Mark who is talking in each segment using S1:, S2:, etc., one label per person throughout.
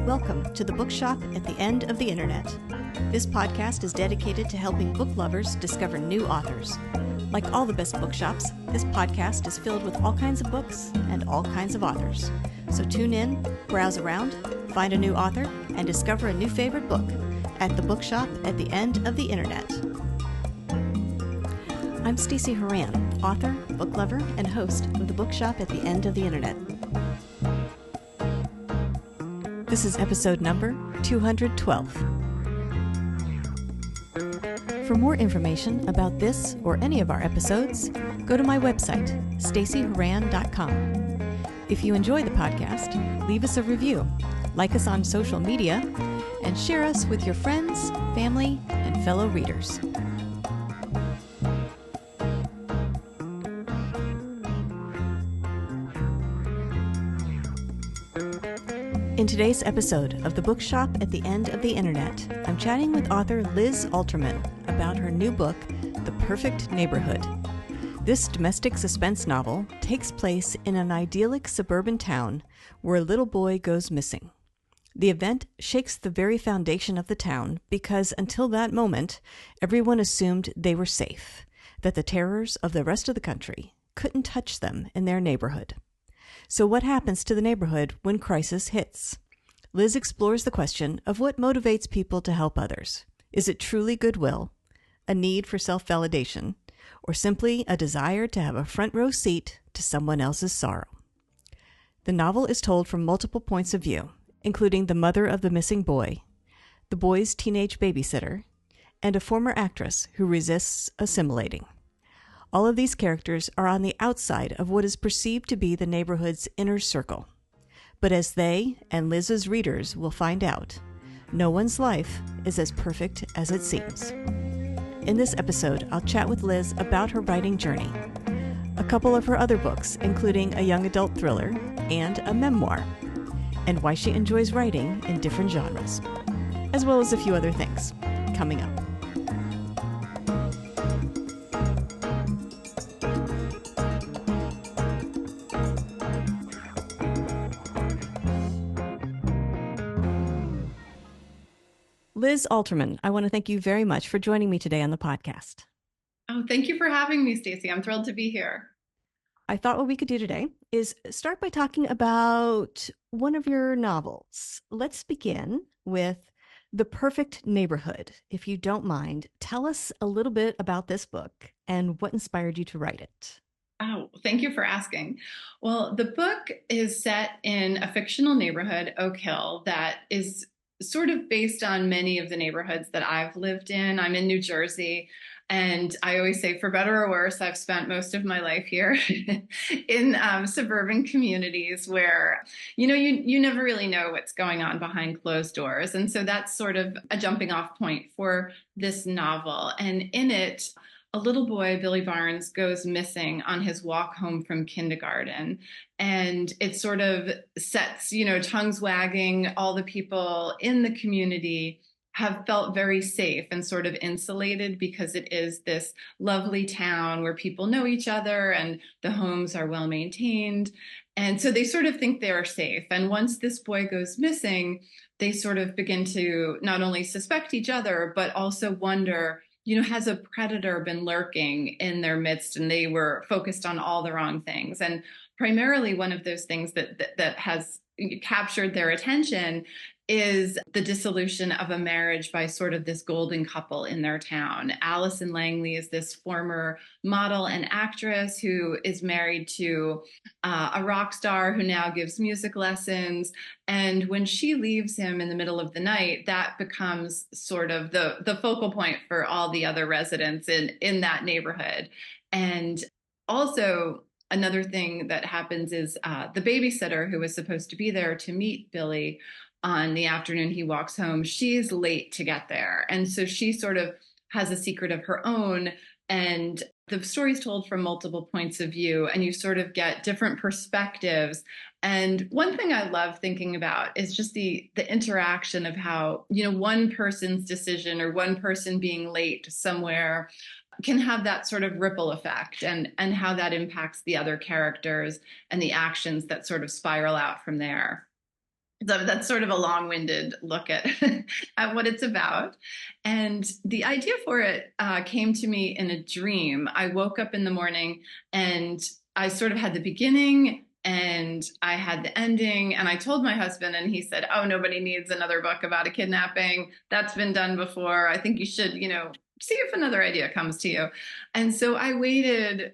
S1: Welcome to the Bookshop at the End of the Internet. This podcast is dedicated to helping book lovers discover new authors. Like all the best bookshops, this podcast is filled with all kinds of books and all kinds of authors. So tune in, browse around, find a new author, and discover a new favorite book at the Bookshop at the End of the Internet. I'm Stacey Horan, author, book lover, and host of the Bookshop at the End of the Internet. This is episode number 212. For more information about this or any of our episodes, go to my website, staceyhoran.com. If you enjoy the podcast, leave us a review, like us on social media, and share us with your friends, family, and fellow readers. In today's episode of The Bookshop at the End of the Internet, I'm chatting with author Liz Alterman about her new book, The Perfect Neighborhood. This domestic suspense novel takes place in an idyllic suburban town where a little boy goes missing. The event shakes the very foundation of the town because until that moment, everyone assumed they were safe, that the terrors of the rest of the country couldn't touch them in their neighborhood. So what happens to the neighborhood when crisis hits? Liz explores the question of what motivates people to help others. Is it truly goodwill, a need for self-validation, or simply a desire to have a front row seat to someone else's sorrow? The novel is told from multiple points of view, including the mother of the missing boy, the boy's teenage babysitter, and a former actress who resists assimilating. All of these characters are on the outside of what is perceived to be the neighborhood's inner circle. But as they and Liz's readers will find out, no one's life is as perfect as it seems. In this episode, I'll chat with Liz about her writing journey, a couple of her other books, including a young adult thriller and a memoir, and why she enjoys writing in different genres, as well as a few other things coming up. Liz Alterman, I want to thank you very much for joining me today on the podcast.
S2: Oh, thank you for having me, Stacey. I'm thrilled to be here.
S1: I thought what we could do today is start by talking about one of your novels. Let's begin with The Perfect Neighborhood. If you don't mind, tell us a little bit about this book and what inspired you to write it.
S2: Oh, thank you for asking. Well, the book is set in a fictional neighborhood, Oak Hill, that is sort of based on many of the neighborhoods that I've lived in. I'm in New Jersey, and I always say, for better or worse, I've spent most of my life here in suburban communities where, you never really know what's going on behind closed doors. And so that's sort of a jumping off point for this novel. And in it, a little boy, Billy Barnes, goes missing on his walk home from kindergarten. And it sort of sets, tongues wagging. All the people in the community have felt very safe and sort of insulated because it is this lovely town where people know each other and the homes are well maintained. And so they sort of think they're safe. And once this boy goes missing, they sort of begin to not only suspect each other, but also wonder, has a predator been lurking in their midst? And they were focused on all the wrong things. And primarily one of those things that has captured their attention is the dissolution of a marriage by sort of this golden couple in their town. Allison Langley is this former model and actress who is married to a rock star who now gives music lessons. And when she leaves him in the middle of the night, that becomes sort of the focal point for all the other residents in that neighborhood. And also, another thing that happens is the babysitter who was supposed to be there to meet Billy on the afternoon he walks home, she's late to get there. And so she sort of has a secret of her own. And the story's told from multiple points of view, and you sort of get different perspectives. And one thing I love thinking about is just the interaction of how, one person's decision or one person being late somewhere can have that sort of ripple effect, and how that impacts the other characters and the actions that sort of spiral out from there. So that's sort of a long-winded look at at what it's about. And the idea for it came to me in a dream. I woke up in the morning and I sort of had the beginning and I had the ending. And I told my husband, and he said, "Oh, nobody needs another book about a kidnapping. That's been done before. I think you should, see if another idea comes to you." And so I waited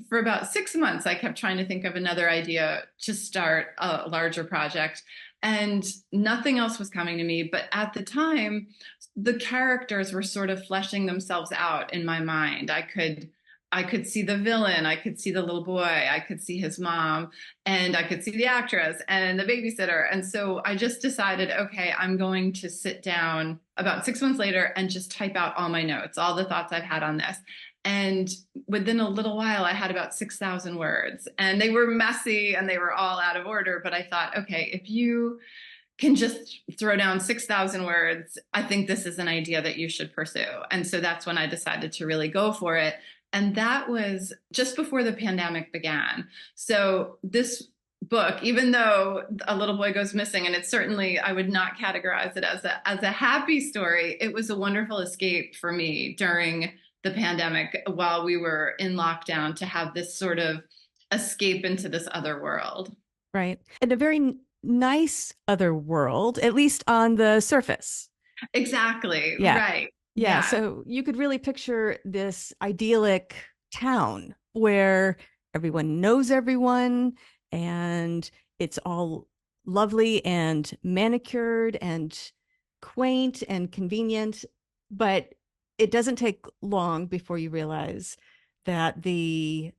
S2: for about 6 months. I kept trying to think of another idea to start a larger project, and nothing else was coming to me. But at the time, the characters were sort of fleshing themselves out in my mind. I could see the villain, I could see the little boy, I could see his mom, and I could see the actress and the babysitter. And so I just decided, okay, I'm going to sit down about 6 months later and just type out all my notes, all the thoughts I've had on this. And within a little while, I had about 6,000 words, and they were messy and they were all out of order. But I thought, okay, if you can just throw down 6,000 words, I think this is an idea that you should pursue. And so that's when I decided to really go for it. And that was just before the pandemic began. So this book, even though a little boy goes missing, and it's certainly, I would not categorize it as a happy story, it was a wonderful escape for me during the pandemic while we were in lockdown, to have this sort of escape into this other world.
S1: Right. And a very nice other world, at least on the surface.
S2: Exactly.
S1: Yeah.
S2: Right.
S1: Yeah. So you could really picture this idyllic town where everyone knows everyone and it's all lovely and manicured and quaint and convenient. But it doesn't take long before you realize that the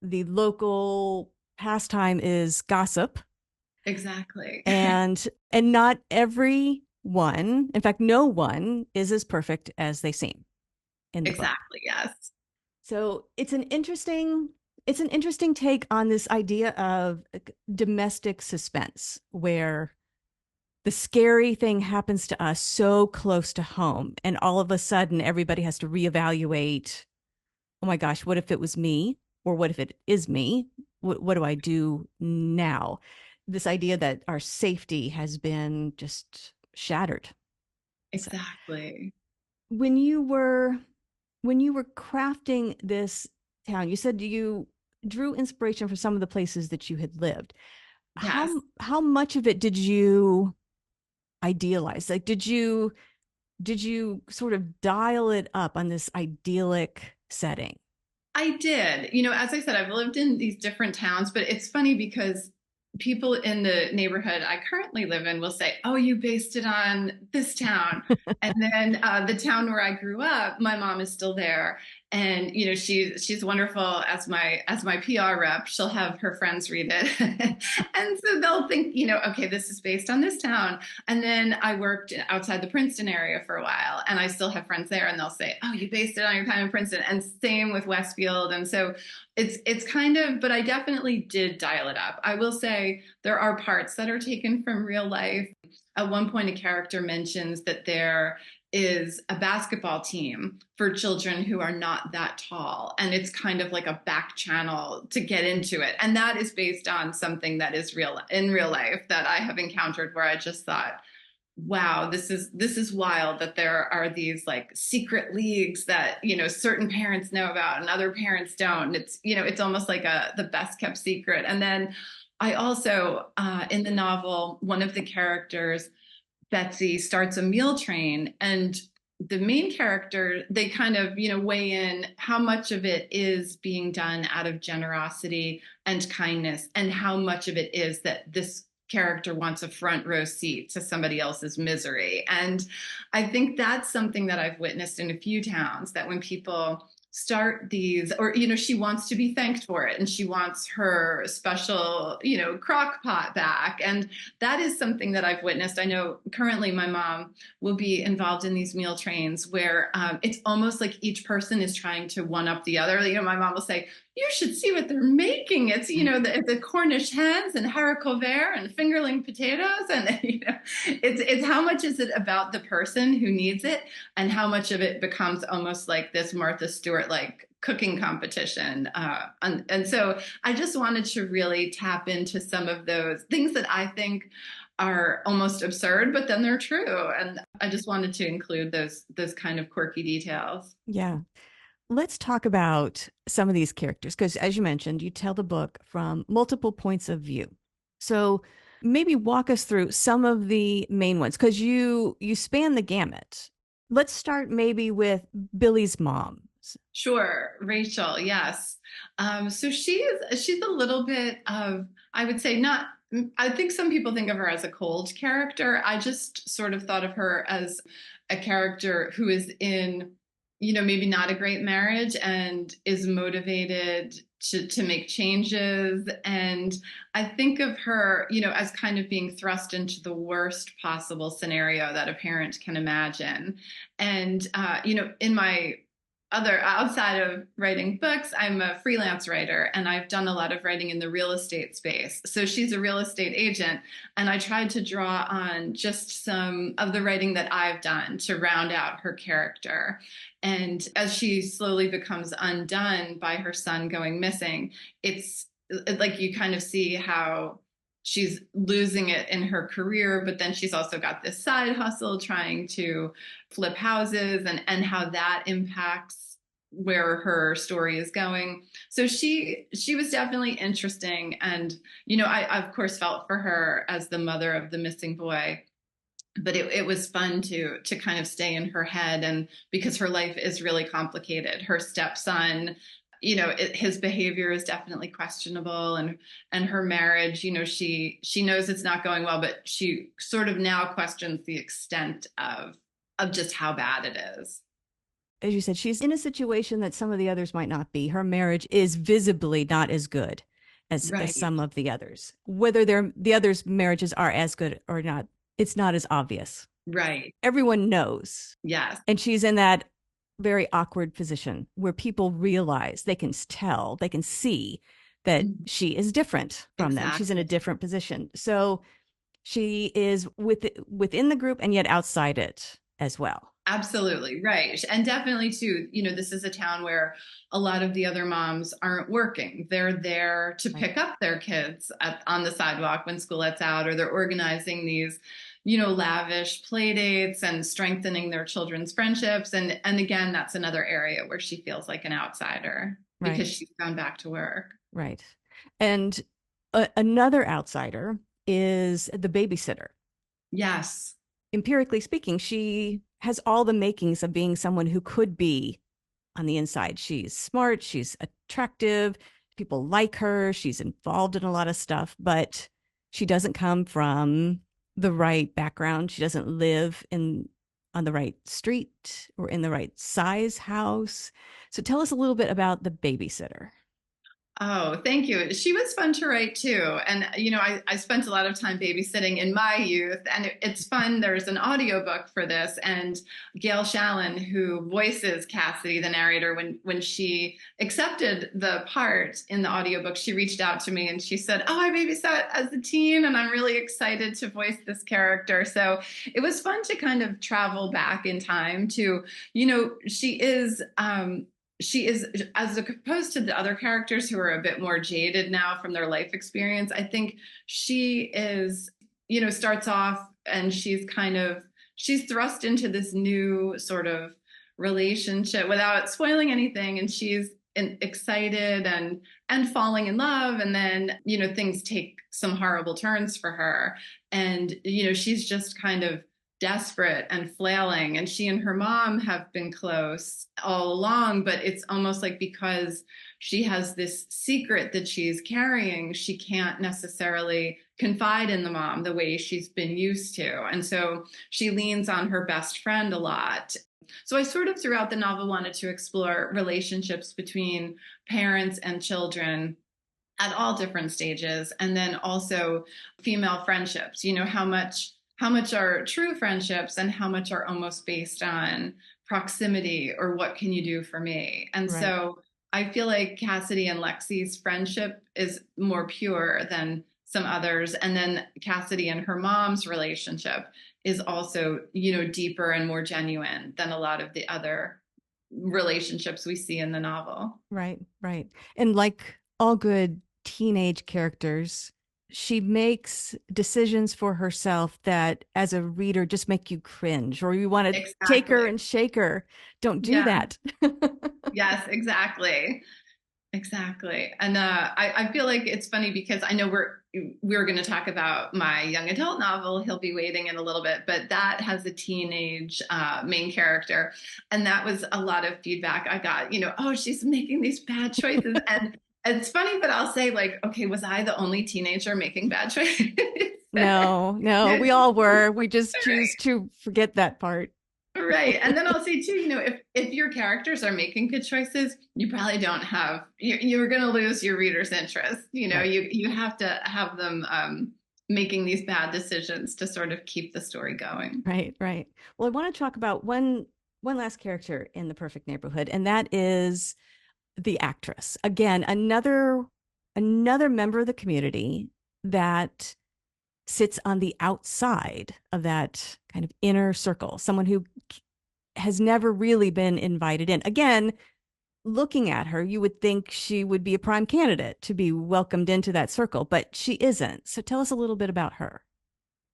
S1: local pastime is gossip.
S2: Exactly.
S1: And not everyone, in fact, no one is as perfect as they seem in the book.
S2: Exactly. Yes.
S1: So it's an interesting take on this idea of domestic suspense, where the scary thing happens to us so close to home, and all of a sudden everybody has to reevaluate, oh my gosh, what if it was me? Or what if it is me? What do I do now? This idea that our safety has been just shattered.
S2: Exactly.
S1: So when you were crafting this town, you said you drew inspiration from some of the places that you had lived.
S2: Yes.
S1: How much of it did you idealize? Like, did you sort of dial it up on this idyllic setting?
S2: I did. As I said, I've lived in these different towns, but it's funny because people in the neighborhood I currently live in will say, "Oh, you based it on this town." And then the town where I grew up, my mom is still there. And, she's wonderful as my PR rep. She'll have her friends read it. And so they'll think, okay, this is based on this town. And then I worked outside the Princeton area for a while, and I still have friends there, and they'll say, "Oh, you based it on your time in Princeton." And same with Westfield. And so it's kind of, but I definitely did dial it up. I will say there are parts that are taken from real life. At one point, a character mentions that there is a basketball team for children who are not that tall. And it's kind of like a back channel to get into it. And that is based on something that is in real life that I have encountered, where I just thought, wow, this is wild that there are these like secret leagues that, certain parents know about and other parents don't. It's almost like the best kept secret. And then I also, in the novel, one of the characters, Betsy, starts a meal train, and the main character, they kind of, weigh in how much of it is being done out of generosity and kindness, and how much of it is that this character wants a front row seat to somebody else's misery. And I think that's something that I've witnessed in a few towns, that when people start these, or she wants to be thanked for it, and she wants her special crock pot back, and that is something that I've witnessed. I know currently my mom will be involved in these meal trains where it's almost like each person is trying to one up the other. My mom will say, "You should see what they're making. It's, the Cornish hens and haricot vert and fingerling potatoes." And, it's how much is it about the person who needs it, and how much of it becomes almost like this Martha Stewart, like cooking competition. And so I just wanted to really tap into some of those things that I think are almost absurd, but then they're true. And I just wanted to include those kind of quirky details.
S1: Yeah. Let's talk about some of these characters because, as you mentioned, you tell the book from multiple points of view. So maybe walk us through some of the main ones because you span the gamut. Let's start maybe with Billy's mom.
S2: Sure, Rachel. Yes. So she's a little bit of, I would say, not. I think some people think of her as a cold character. I just sort of thought of her as a character who is in, maybe not a great marriage and is motivated to make changes. And I think of her, as kind of being thrust into the worst possible scenario that a parent can imagine. And in my outside of writing books, I'm a freelance writer and I've done a lot of writing in the real estate space. So she's a real estate agent. And I tried to draw on just some of the writing that I've done to round out her character. And as she slowly becomes undone by her son going missing, it's like you kind of see how she's losing it in her career, but then she's also got this side hustle trying to flip houses and how that impacts where her story is going. So she was definitely interesting. And, I of course felt for her as the mother of the missing boy, but it was fun to kind of stay in her head. And because her life is really complicated, her stepson, his behavior is definitely questionable, and her marriage, she knows it's not going well, but she sort of now questions the extent of just how bad it is.
S1: As you said, she's in a situation that some of the others might not be. Her marriage is visibly not as good as
S2: Right.
S1: some of the others. Whether the others' marriages are as good or not, it's not as obvious.
S2: Right.
S1: Everyone knows.
S2: Yes.
S1: And she's in that very awkward position where people realize, they can tell, they can see that she is different from them. She's in a different position. So she is within the group and yet outside it as well.
S2: Absolutely. Right. And definitely too, this is a town where a lot of the other moms aren't working. They're there to pick up their kids on the sidewalk when school lets out, or they're organizing these, lavish play dates and strengthening their children's friendships. And again, that's another area where she feels like an outsider because she's gone back to work.
S1: Right. And another outsider is the babysitter.
S2: Yes.
S1: Empirically speaking, she has all the makings of being someone who could be on the inside. She's smart, she's attractive, people like her, she's involved in a lot of stuff, but she doesn't come from the right background. She doesn't live on the right street or in the right size house. So tell us a little bit about the babysitter.
S2: Oh, thank you. She was fun to write too. And, I spent a lot of time babysitting in my youth, and it's fun. There's an audiobook for this, and Gail Shallen, who voices Cassidy, the narrator, when she accepted the part in the audiobook, she reached out to me and she said, "Oh, I babysat as a teen and I'm really excited to voice this character." So it was fun to kind of travel back in time to, she is, as opposed to the other characters who are a bit more jaded now from their life experience, I think she is, starts off and she's thrust into this new sort of relationship without spoiling anything. And she's excited and falling in love. And then, things take some horrible turns for her. And, she's just kind of desperate and flailing, and she and her mom have been close all along, but it's almost like because she has this secret that she's carrying, she can't necessarily confide in the mom the way she's been used to, and so she leans on her best friend a lot. So I sort of throughout the novel wanted to explore relationships between parents and children at all different stages, and then also female friendships, how much are true friendships and how much are almost based on proximity or what can you do for me? And so I feel like Cassidy and Lexi's friendship is more pure than some others. And then Cassidy and her mom's relationship is also, deeper and more genuine than a lot of the other relationships we see in the novel.
S1: Right, right. And like all good teenage characters, she makes decisions for herself that as a reader just make you cringe or you want to take her
S2: Exactly.
S1: and shake her. Don't do
S2: Yeah.
S1: that.
S2: Yes, exactly. Exactly. And I feel like it's funny because I know we're going to talk about my young adult novel, He'll Be Waiting, in a little bit, but that has a teenage main character. And that was a lot of feedback I got, oh, she's making these bad choices. And it's funny, but I'll say, like, okay, was I the only teenager making bad choices?
S1: No, no, we all were. We just choose
S2: Right.
S1: to forget that part.
S2: Right. And then I'll say too, if your characters are making good choices, you probably don't have you're going to lose your reader's interest.
S1: Right,
S2: You have to have them making these bad decisions to sort of keep the story going.
S1: right, right. Well, I want to talk about one last character in The Perfect Neighborhood, and that is the actress. Again, another member of the community that sits on the outside of that kind of inner circle, someone who has never really been invited in. Again, looking at her, you would think she would be a prime candidate to be welcomed into that circle, but she isn't. So tell us a little bit about her.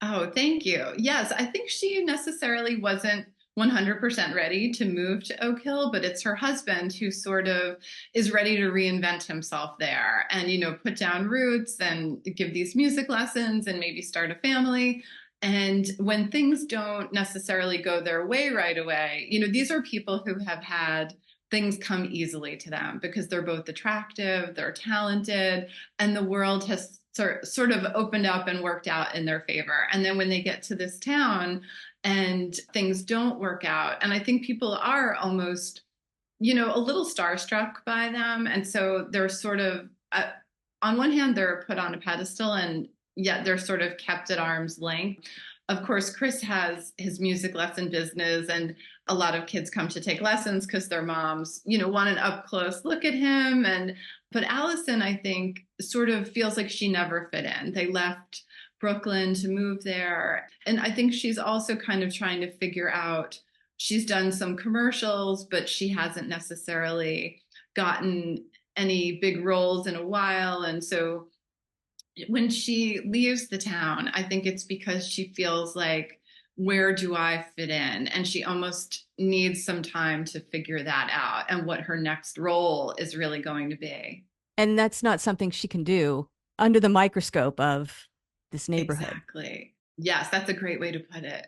S2: Oh, thank you. Yes, I think she necessarily wasn't 100% ready to move to Oak Hill, but it's her husband who sort of is ready to reinvent himself there and, put down roots and give these music lessons and maybe start a family. And when things don't necessarily go their way right away, these are people who have had things come easily to them because they're both attractive, they're talented, and the world has sort of opened up and worked out in their favor. And then when they get to this town and things don't work out, and I think people are almost, a little starstruck by them. And so they're sort of, on one hand, they're put on a pedestal and yet they're sort of kept at arm's length. Of course, Chris has his music lesson business, and a lot of kids come to take lessons because their moms, want an up close look at him. But Allison, I think, sort of feels like she never fit in. They left Brooklyn to move there. And I think she's also kind of trying to figure out, she's done some commercials, but she hasn't necessarily gotten any big roles in a while. And so when she leaves the town, I think it's because she feels like, where do I fit in? And she almost needs some time to figure that out and what her next role is really going to be.
S1: And that's not something she can do under the microscope of this neighborhood.
S2: Exactly. Yes, that's a great way to put it.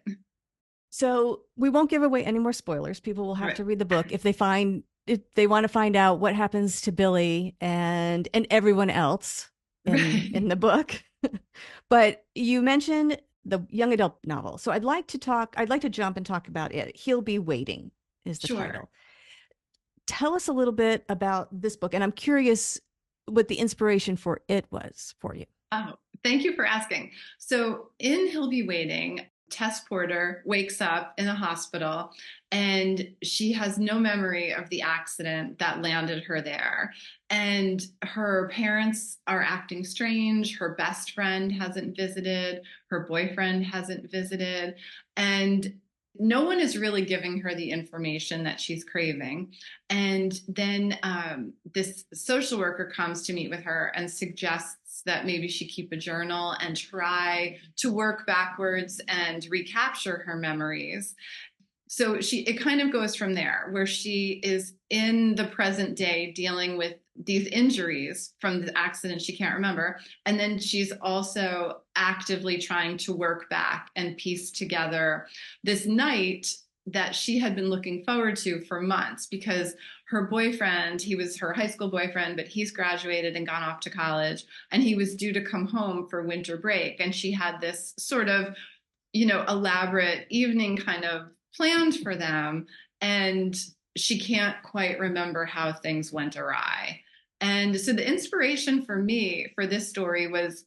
S1: So we won't give away any more spoilers. People will have
S2: Right.
S1: to read the book if they want to find out what happens to Billy and everyone else in
S2: Right.
S1: the book. But you mentioned the young adult novel. So I'd like to jump and talk about it. He'll Be Waiting is the
S2: Sure.
S1: title. Tell us a little bit about this book, and I'm curious what the inspiration for it was for you.
S2: Oh, thank you for asking. So in He'll Be Waiting, Tess Porter wakes up in a hospital and she has no memory of the accident that landed her there. And her parents are acting strange. Her best friend hasn't visited. Her boyfriend hasn't visited. And no one is really giving her the information that she's craving. And then this social worker comes to meet with her and suggests that maybe she keep a journal and try to work backwards and recapture her memories. So it kind of goes from there, where she is in the present day dealing with these injuries from the accident she can't remember, and then she's also actively trying to work back and piece together this night that she had been looking forward to for months, because her boyfriend, he was her high school boyfriend, but he's graduated and gone off to college, and he was due to come home for winter break, and she had this sort of, elaborate evening kind of planned for them, and she can't quite remember how things went awry. And so the inspiration for me for this story was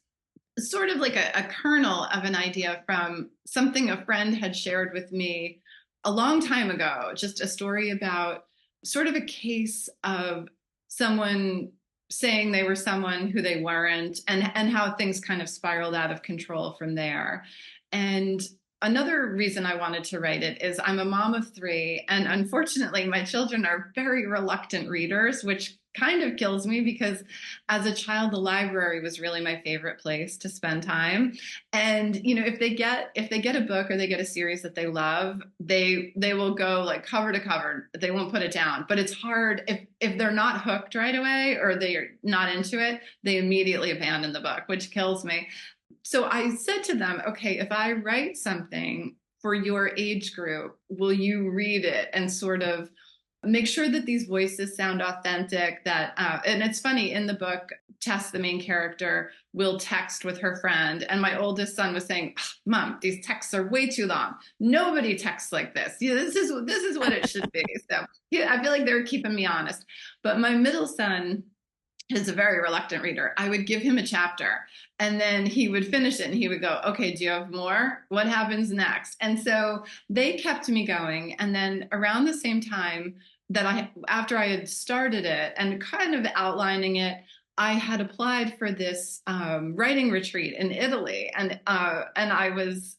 S2: sort of like a kernel of an idea from something a friend had shared with me a long time ago, just a story about sort of a case of someone saying they were someone who they weren't, and how things kind of spiraled out of control from there. And another reason I wanted to write it is I'm a mom of three, and unfortunately, my children are very reluctant readers, which kind of kills me because as a child, the library was really my favorite place to spend time. And if they get a book or they get a series that they love, they will go like cover to cover. They won't put it down. But it's hard if they're not hooked right away or they're not into it, they immediately abandon the book, which kills me. So I said to them, okay, if I write something for your age group, will you read it and sort of make sure that these voices sound authentic? And it's funny, in the book, Tess, the main character, will text with her friend. And my oldest son was saying, Mom, these texts are way too long. Nobody texts like this. This is what it should be. So I feel like they're keeping me honest. But my middle son is a very reluctant reader. I would give him a chapter and then he would finish it and he would go, okay, do you have more? What happens next? And so they kept me going. And then around the same time after I had started it and kind of outlining it, I had applied for this writing retreat in Italy, and I was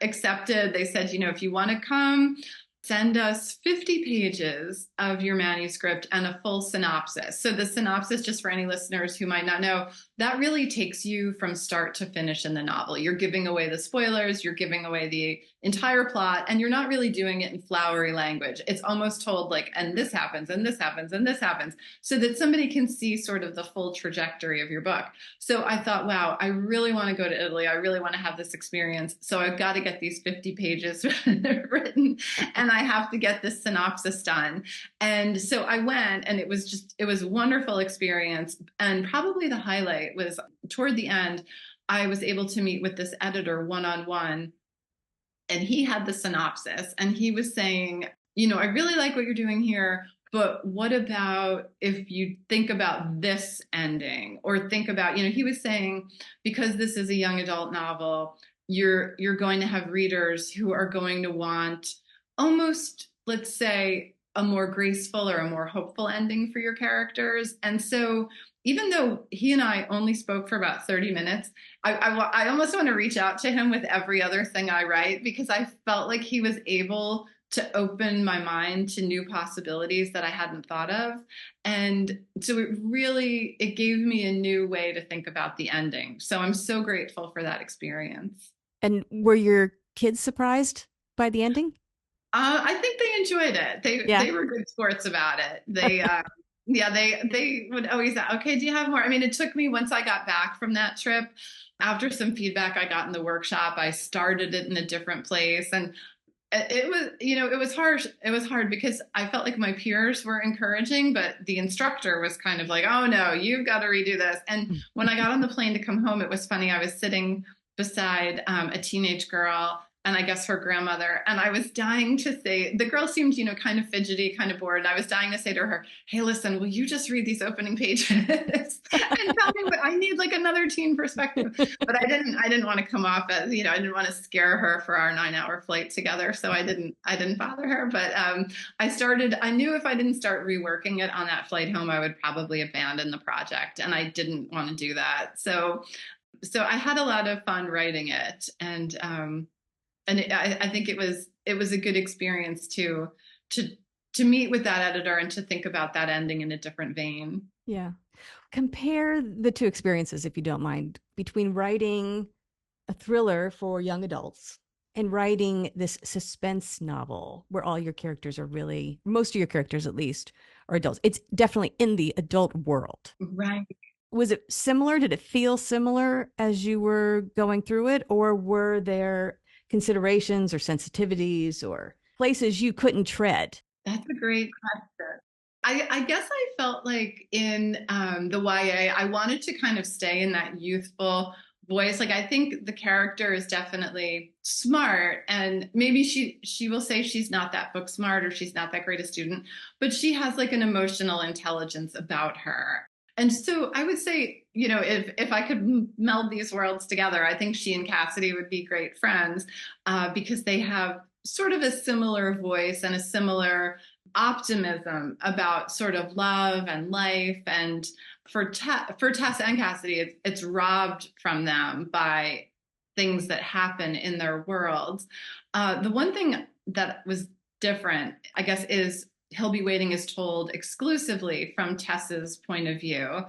S2: accepted. They said, if you want to come, send us 50 pages of your manuscript and a full synopsis. So the synopsis, just for any listeners who might not know, that really takes you from start to finish in the novel. You're giving away the spoilers, you're giving away the entire plot, and you're not really doing it in flowery language. It's almost told like, and this happens, and this happens, and this happens, so that somebody can see sort of the full trajectory of your book. So I thought, wow, I really want to go to Italy. I really want to have this experience. So I've got to get these 50 pages written, and I have to get this synopsis done. And so I went, and it was a wonderful experience. And probably the highlight was toward the end, I was able to meet with this editor one-on-one. And he had the synopsis and he was saying, I really like what you're doing here, but what about if you think about this ending, or think about, he was saying, because this is a young adult novel, you're going to have readers who are going to want almost, let's say, a more graceful or a more hopeful ending for your characters. And so even though he and I only spoke for about 30 minutes, I almost want to reach out to him with every other thing I write, because I felt like he was able to open my mind to new possibilities that I hadn't thought of. And so it gave me a new way to think about the ending. So I'm so grateful for that experience.
S1: And were your kids surprised by the ending?
S2: I think they enjoyed it. They were good sports about it. They they would always say, okay, do you have more? I mean, it took me, once I got back from that trip, after some feedback I got in the workshop, I started it in a different place. And it was, it was harsh. It was hard because I felt like my peers were encouraging, but the instructor was kind of like, oh no, you've got to redo this. And when I got on the plane to come home, it was funny. I was sitting beside a teenage girl, and I guess her grandmother. And I was dying to say, the girl seemed, kind of fidgety, kind of bored. And I was dying to say to her, hey, listen, will you just read these opening pages and tell me what I need, like another teen perspective. But I didn't want to come off as, I didn't want to scare her for our 9-hour flight together. So I didn't bother her. But I knew if I didn't start reworking it on that flight home, I would probably abandon the project. And I didn't want to do that. So I had a lot of fun writing it. And I think it was a good experience to meet with that editor and to think about that ending in a different vein.
S1: Yeah. Compare the two experiences, if you don't mind, between writing a thriller for young adults and writing this suspense novel where all your characters are most of your characters at least, are adults. It's definitely in the adult world.
S2: Right.
S1: Was it similar? Did it feel similar as you were going through it? Or were there considerations or sensitivities or places you couldn't tread?
S2: That's a great question. I guess I felt like in the YA, I wanted to kind of stay in that youthful voice. Like, I think the character is definitely smart, and maybe she will say she's not that book smart or she's not that great a student, but she has like an emotional intelligence about her. And so I would say, if I could meld these worlds together, I think she and Cassidy would be great friends because they have sort of a similar voice and a similar optimism about sort of love and life. And for Tess and Cassidy, it's robbed from them by things that happen in their worlds. The one thing that was different, I guess, is He'll Be Waiting is told exclusively from Tess's point of view.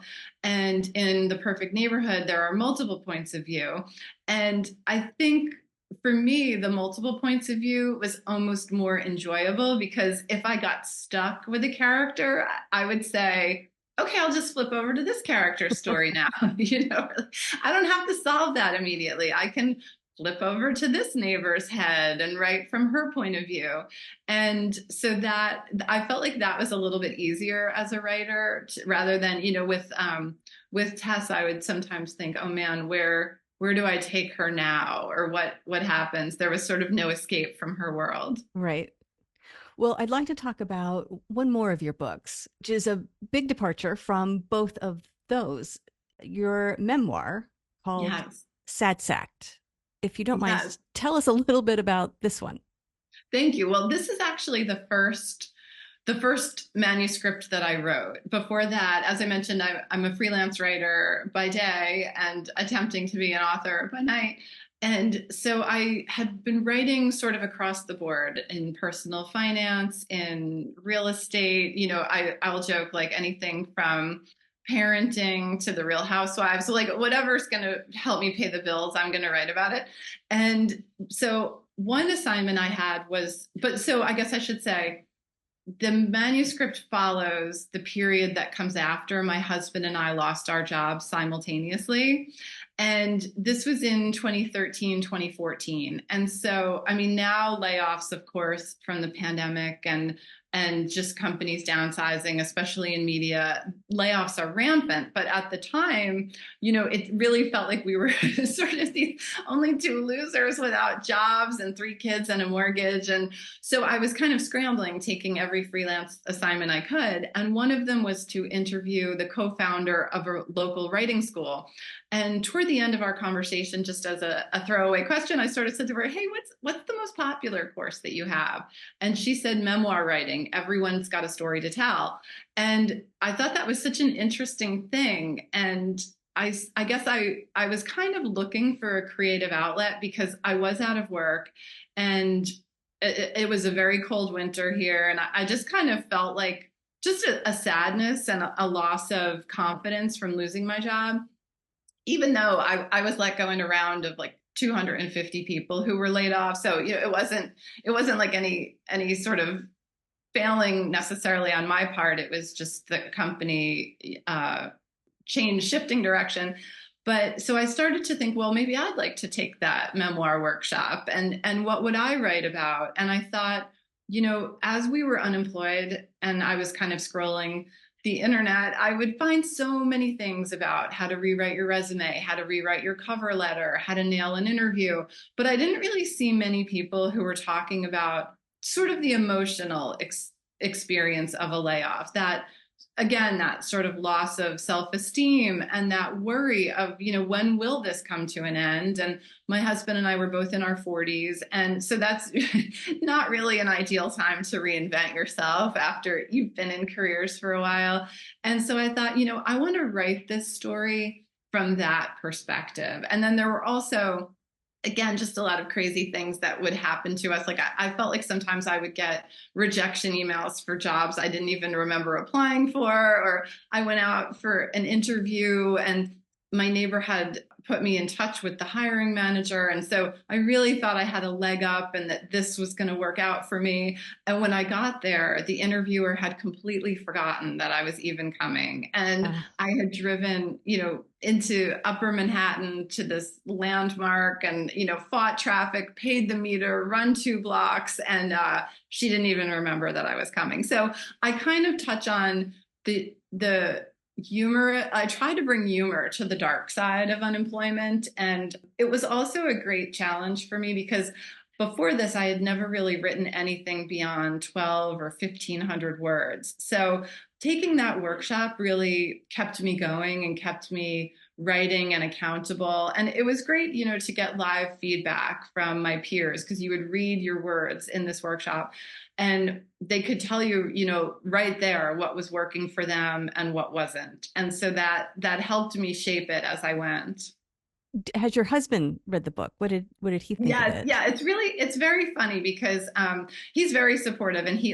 S2: And in The Perfect Neighborhood, there are multiple points of view. And I think for me, the multiple points of view was almost more enjoyable, because if I got stuck with a character, I would say, okay, I'll just flip over to this character's story now. I don't have to solve that immediately. I can flip over to this neighbor's head and write from her point of view. And so that I felt like that was a little bit easier as a writer, rather than, with Tess, I would sometimes think, oh man, where do I take her now? Or what happens? There was sort of no escape from her world.
S1: Right. Well, I'd like to talk about one more of your books, which is a big departure from both of those. Your memoir called
S2: Yes.
S1: Sad Sacked. If you don't mind,
S2: Yes.
S1: tell us a little bit about this one.
S2: Thank you. Well, this is actually the first manuscript that I wrote. Before that, as I mentioned, I'm a freelance writer by day and attempting to be an author by night. And so I had been writing sort of across the board in personal finance, in real estate. I will joke, like anything from parenting to the Real Housewives. So like whatever's going to help me pay the bills, I'm going to write about it. And so one assignment I had so I guess I should say, the manuscript follows the period that comes after my husband and I lost our jobs simultaneously. And this was in 2013, 2014. And so, I mean, now layoffs, of course, from the pandemic and just companies downsizing, especially in media, layoffs are rampant. But at the time, it really felt like we were sort of these only two losers without jobs and 3 kids and a mortgage. And so I was kind of scrambling, taking every freelance assignment I could. And one of them was to interview the co-founder of a local writing school. And toward the end of our conversation, just as a throwaway question, I sort of said to her, hey, what's the most popular course that you have? And she said, memoir writing. Everyone's got a story to tell. And I thought that was such an interesting thing. And I guess I was kind of looking for a creative outlet, because I was out of work and it was a very cold winter here. And I just kind of felt like just a sadness and a loss of confidence from losing my job. Even though I was let go in a round of like 250 people who were laid off. So it wasn't like any sort of failing necessarily on my part. It was just the company shifting direction. But so I started to think, well, maybe I'd like to take that memoir workshop and what would I write about? And I thought, as we were unemployed and I was kind of scrolling the internet, I would find so many things about how to rewrite your resume, how to rewrite your cover letter, how to nail an interview. But I didn't really see many people who were talking about sort of the emotional experience of a layoff, that sort of loss of self-esteem and that worry of, when will this come to an end? And my husband and I were both in our 40s. And so that's not really an ideal time to reinvent yourself after you've been in careers for a while. And so I thought, I want to write this story from that perspective. And then there were also, again, just a lot of crazy things that would happen to us. Like I felt like sometimes I would get rejection emails for jobs I didn't even remember applying for, or I went out for an interview and my neighbor had put me in touch with the hiring manager. And so I really thought I had a leg up and that this was going to work out for me. And when I got there, the interviewer had completely forgotten that I was even coming. And I had driven, into Upper Manhattan to this landmark and, fought traffic, paid the meter, run 2 blocks. And she didn't even remember that I was coming. So I kind of touch on the humor. I try to bring humor to the dark side of unemployment. And it was also a great challenge for me because before this, I had never really written anything beyond 12 or 1,500 words. So taking that workshop really kept me going and kept me writing and accountable. And it was great, to get live feedback from my peers because you would read your words in this workshop and they could tell you, right there what was working for them and what wasn't. And so that helped me shape it as I went.
S1: Has your husband read the book? What did he think of
S2: Yes,
S1: it?
S2: yeah, it's very funny because he's very supportive, and he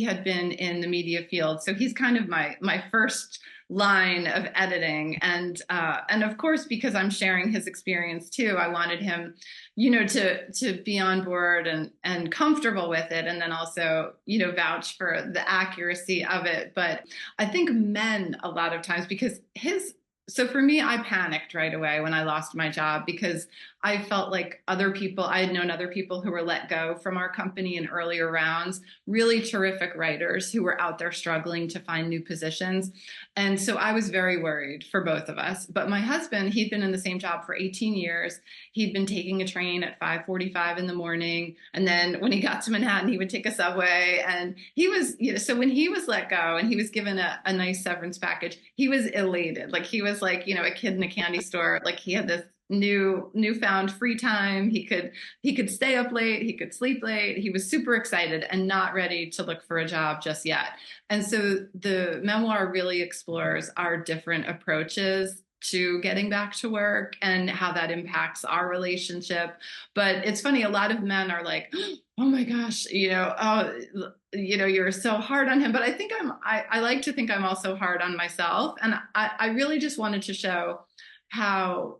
S2: had been in the media field, so he's kind of my first line of editing, and of course because I'm sharing his experience too, I wanted him, to be on board and comfortable with it, and then also vouch for the accuracy of it. But I think men a lot of times because his. So for me, I panicked right away when I lost my job because I felt like I had known other people who were let go from our company in earlier rounds, really terrific writers who were out there struggling to find new positions. And so I was very worried for both of us. But my husband, he'd been in the same job for 18 years. He'd been taking a train at 5:45 in the morning. And then when he got to Manhattan, he would take a subway. And he was, so when he was let go and he was given a nice severance package, he was elated. Like he was like, a kid in a candy store. Like he had this newfound free time. He could stay up late, he could sleep late. He was super excited and not ready to look for a job just yet. And so the memoir really explores our different approaches to getting back to work and how that impacts our relationship. But it's funny, a lot of men are like, oh my gosh, you're so hard on him. But I think I like to think I'm also hard on myself. And I really just wanted to show how,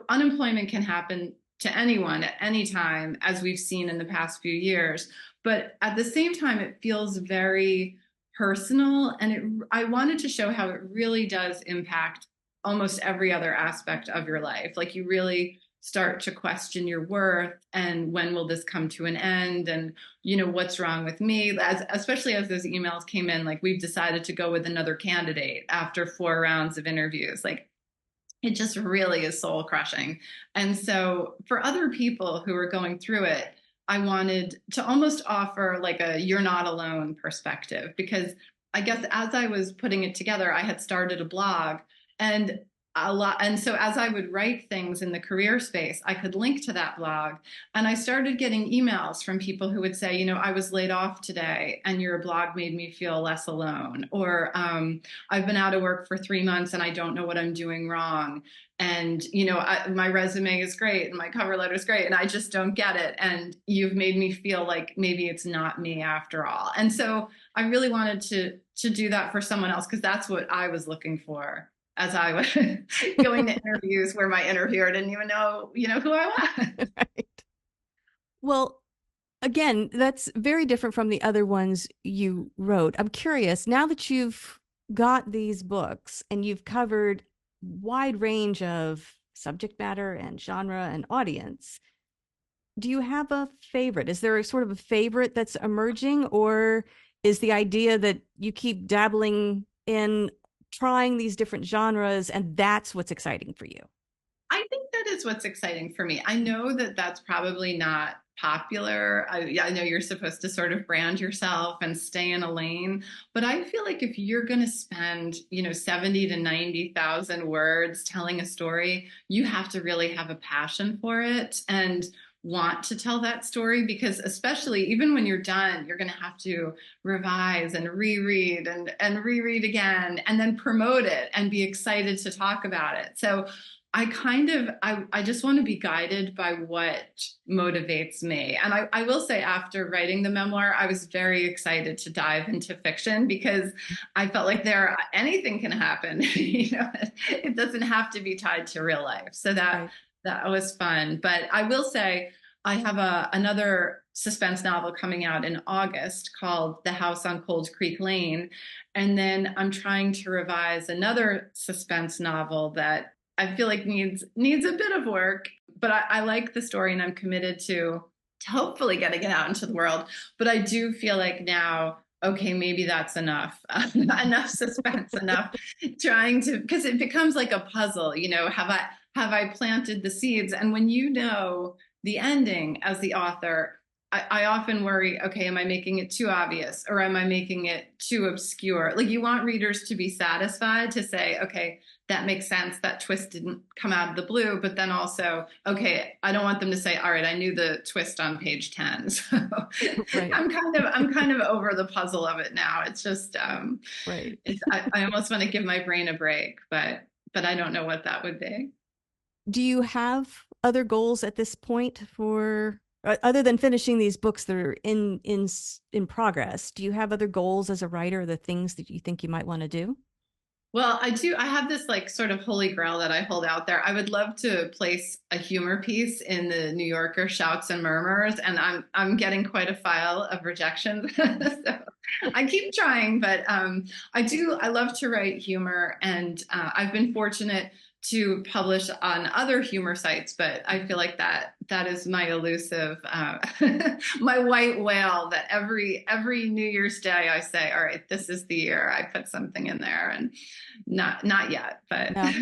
S2: unemployment can happen to anyone at any time, as we've seen in the past few years. But at the same time, it feels very personal. And I wanted to show how it really does impact almost every other aspect of your life. Like you really start to question your worth and when will this come to an end, and what's wrong with me, especially as those emails came in, like we've decided to go with another candidate after 4 rounds of interviews. Like it just really is soul crushing. And so for other people who are going through it, I wanted to almost offer like a you're not alone perspective, because I guess as I was putting it together, I had started a blog, and so as I would write things in the career space, I could link to that blog. And I started getting emails from people who would say, I was laid off today and your blog made me feel less alone. Or I've been out of work for 3 months and I don't know what I'm doing wrong. And, my resume is great and my cover letter is great and I just don't get it. And you've made me feel like maybe it's not me after all. And so I really wanted to do that for someone else, because that's what I was looking for as I was going to interviews where my interviewer didn't even know, who I was.
S1: Right. Well, again, that's very different from the other ones you wrote. I'm curious, now that you've got these books and you've covered wide range of subject matter and genre and audience, do you have a favorite? Is there a sort of a favorite that's emerging, or is the idea that you keep dabbling in trying these different genres and that's what's exciting for you?
S2: I think that is what's exciting for me. I know that that's probably not popular. I know you're supposed to sort of brand yourself and stay in a lane, but I feel like if you're going to spend, 70 to 90,000 words telling a story, you have to really have a passion for it and want to tell that story, because especially even when you're done, you're going to have to revise and reread and reread again and then promote it and be excited to talk about it. So I just want to be guided by what motivates me. And I will say, after writing the memoir, I was very excited to dive into fiction, because I felt like anything can happen. It doesn't have to be tied to real life. So
S1: Right.
S2: that was fun. But I will say I have another suspense novel coming out in August called The House on Cold Creek Lane. And then I'm trying to revise another suspense novel that I feel like needs a bit of work, but I like the story and I'm committed to hopefully getting it out into the world. But I do feel like now, okay, maybe that's enough, enough suspense, enough trying to, because it becomes like a puzzle, have I planted the seeds? And when the ending as the author, I often worry, okay, am I making it too obvious or am I making it too obscure? Like you want readers to be satisfied to say, okay, that makes sense. That twist didn't come out of the blue, but then also, okay, I don't want them to say, all right, I knew the twist on page 10. So
S1: Right.
S2: I'm kind of over the puzzle of it now. It's just,
S1: Right.
S2: I almost want to give my brain a break, but I don't know what that would be.
S1: Do you have other goals at this point for other than finishing these books that are in progress? Do you have other goals as a writer, the things that you think you might want to do?
S2: Well, I do. I have this like sort of holy grail that I hold out there. I would love to place a humor piece in the New Yorker Shouts and Murmurs, and I'm getting quite a file of rejections. So I keep trying, but I do. I love to write humor, and I've been fortunate to publish on other humor sites, but I feel like that is my elusive, my white whale that every New Year's Day I say, all right, this is the year I put something in there, and not yet, but
S1: No.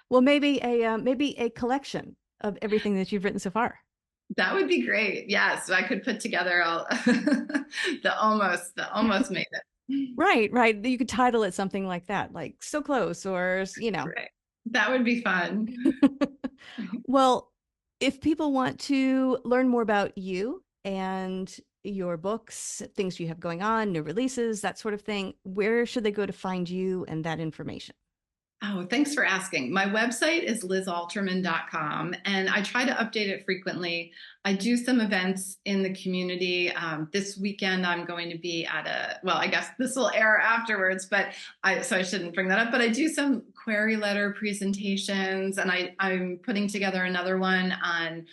S1: Well, maybe a collection of everything that you've written so far.
S2: that would be great. Yes, I could put together all the almost made it.
S1: Right. You could title it something like that, like So Close, or
S2: Right. That would be fun.
S1: Well, if people want to learn more about you and your books, things you have going on, new releases, that sort of thing, where should they go to find you and that information?
S2: Oh, thanks for asking. My website is lizalterman.com, and I try to update it frequently. I do some events in the community. This weekend, I'm going to be at I guess this will air afterwards, but so I shouldn't bring that up, but I do some query letter presentations, and I'm putting together another one on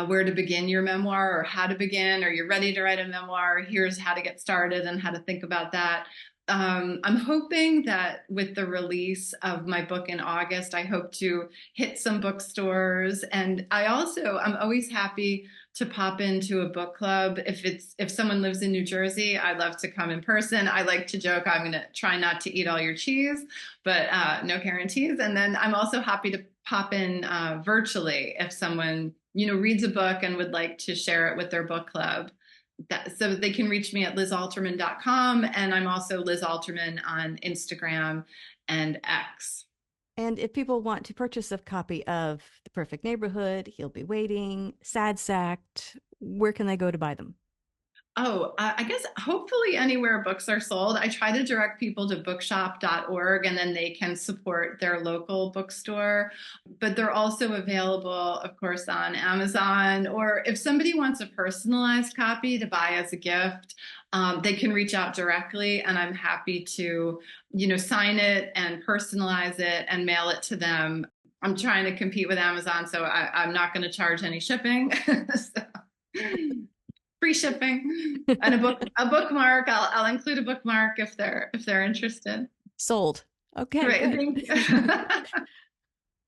S2: where to begin your memoir, or how to begin, or you're ready to write a memoir. Here's how to get started and how to think about that. I'm hoping that with the release of my book in August, I hope to hit some bookstores. And I'm always happy to pop into a book club. If someone lives in New Jersey, I'd love to come in person. I like to joke, I'm going to try not to eat all your cheese, but no guarantees. And then I'm also happy to pop in virtually if someone, reads a book and would like to share it with their book club. So they can reach me at lizalterman.com, and I'm also Liz Alterman on Instagram and X.
S1: And if people want to purchase a copy of The Perfect Neighborhood, He'll Be Waiting, Sad Sacked, where can they go to buy them?
S2: Oh, I guess hopefully anywhere books are sold. I try to direct people to bookshop.org, and then they can support their local bookstore. But they're also available, of course, on Amazon. Or if somebody wants a personalized copy to buy as a gift, they can reach out directly, and I'm happy to, sign it and personalize it and mail it to them. I'm trying to compete with Amazon, so I'm not going to charge any shipping. So. Free shipping and a bookmark. I'll include a bookmark if they're interested.
S1: Sold. Okay.
S2: Great.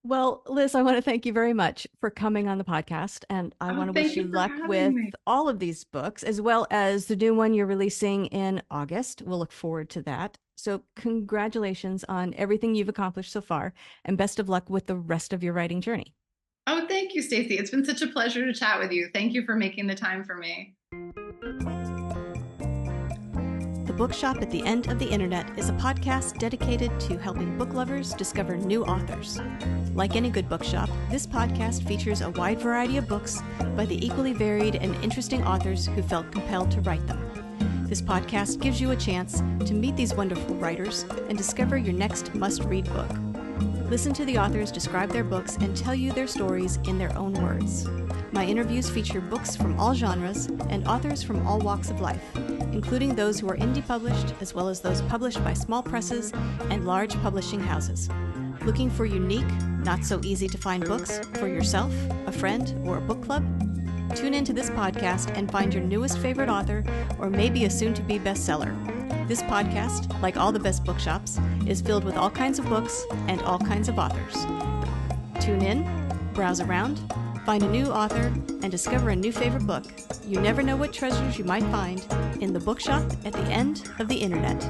S1: Well, Liz, I want to thank you very much for coming on the podcast, and I want to wish you luck with all of these books, as well as the new one you're releasing in August. We'll look forward to that. So congratulations on everything you've accomplished so far, and best of luck with the rest of your writing journey.
S2: Oh, thank you, Stacey. It's been such a pleasure to chat with you. Thank you for making the time for me.
S1: The Bookshop at the End of the Internet is a podcast dedicated to helping book lovers discover new authors. Like any good bookshop, this podcast features a wide variety of books by the equally varied and interesting authors who felt compelled to write them. This podcast gives you a chance to meet these wonderful writers and discover your next must-read book. Listen to the authors describe their books and tell you their stories in their own words. My interviews feature books from all genres and authors from all walks of life, including those who are indie published, as well as those published by small presses and large publishing houses. Looking for unique, not so easy to find books for yourself, a friend, or a book club? Tune into this podcast and find your newest favorite author, or maybe a soon-to-be bestseller. This podcast, like all the best bookshops, is filled with all kinds of books and all kinds of authors. Tune in, browse around, find a new author, and discover a new favorite book. You never know what treasures you might find in the Bookshop at the End of the Internet.